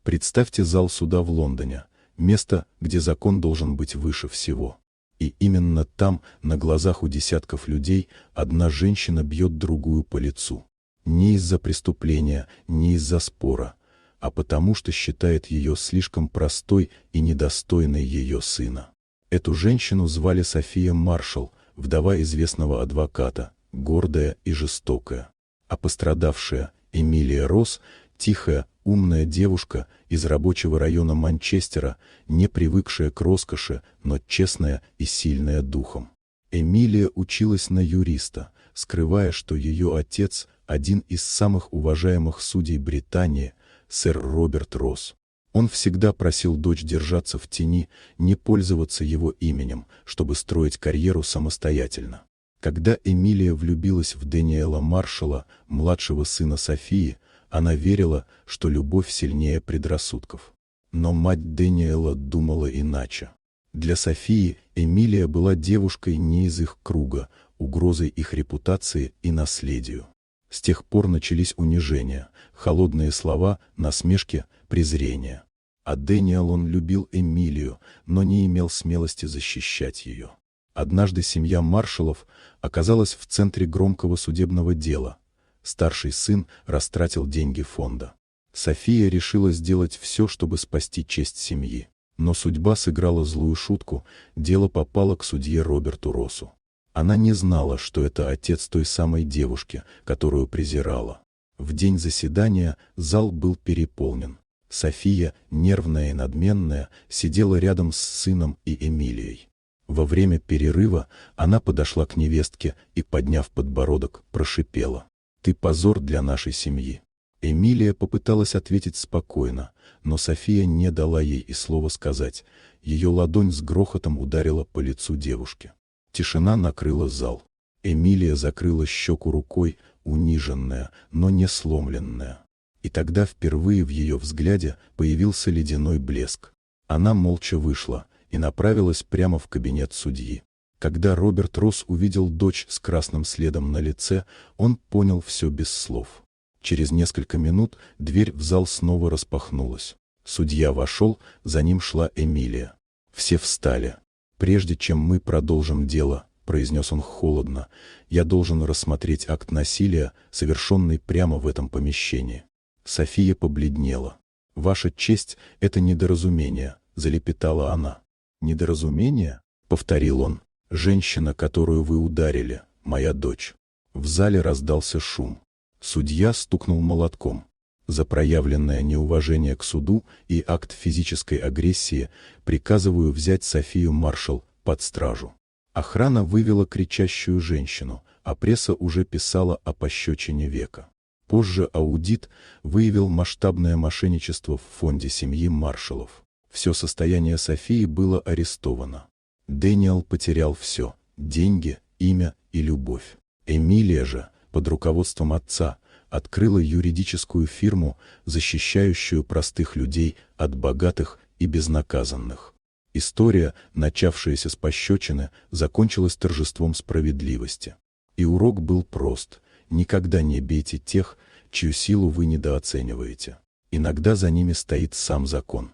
Представьте зал суда в Лондоне, место, где закон должен быть выше всего. И именно там, на глазах у десятков людей, одна женщина бьет другую по лицу. Не из-за преступления, не из-за спора, а потому что считает ее слишком простой и недостойной ее сына. Эту женщину звали София Маршалл, вдова известного адвоката, гордая и жестокая. А пострадавшая Эмилия Росс, тихая, умная девушка из рабочего района Манчестера, не привыкшая к роскоши, но честная и сильная духом. Эмилия училась на юриста, скрывая, что ее отец – один из самых уважаемых судей Британии, сэр Роберт Росс. Он всегда просил дочь держаться в тени, не пользоваться его именем, чтобы строить карьеру самостоятельно. Когда Эмилия влюбилась в Дэниела Маршалла, младшего сына Софии, она верила, что любовь сильнее предрассудков. Но мать Дэниела думала иначе. Для Софии Эмилия была девушкой не из их круга, угрозой их репутации и наследию. С тех пор начались унижения, холодные слова, насмешки, презрение. А Дэниел он любил Эмилию, но не имел смелости защищать ее. Однажды семья Маршаллов оказалась в центре громкого судебного дела. Старший сын растратил деньги фонда. София решила сделать все, чтобы спасти честь семьи. Но судьба сыграла злую шутку, дело попало к судье Роберту Россу. Она не знала, что это отец той самой девушки, которую презирала. В день заседания зал был переполнен. София, нервная и надменная, сидела рядом с сыном и Эмилией. Во время перерыва она подошла к невестке и, подняв подбородок, прошипела: «Ты позор для нашей семьи». Эмилия попыталась ответить спокойно, но София не дала ей и слова сказать. Ее ладонь с грохотом ударила по лицу девушки. Тишина накрыла зал. Эмилия закрыла щеку рукой, униженная, но не сломленная. И тогда впервые в ее взгляде появился ледяной блеск. Она молча вышла и направилась прямо в кабинет судьи. Когда Роберт Росс увидел дочь с красным следом на лице, он понял все без слов. Через несколько минут дверь в зал снова распахнулась. Судья вошел, за ним шла Эмилия. Все встали. «Прежде чем мы продолжим дело», — произнес он холодно, — «я должен рассмотреть акт насилия, совершенный прямо в этом помещении». София побледнела. «Ваша честь — это недоразумение», — залепетала она. «Недоразумение?» — повторил он. «Женщина, которую вы ударили, моя дочь». В зале раздался шум. Судья стукнул молотком. «За проявленное неуважение к суду и акт физической агрессии приказываю взять Софию Маршалл под стражу». Охрана вывела кричащую женщину, а пресса уже писала о пощечине века. Позже аудит выявил масштабное мошенничество в фонде семьи Маршаллов. Все состояние Софии было арестовано. Дэниел потерял все – деньги, имя и любовь. Эмилия же, под руководством отца, открыла юридическую фирму, защищающую простых людей от богатых и безнаказанных. История, начавшаяся с пощечины, закончилась торжеством справедливости. И урок был прост: никогда не бейте тех, чью силу вы недооцениваете. Иногда за ними стоит сам закон.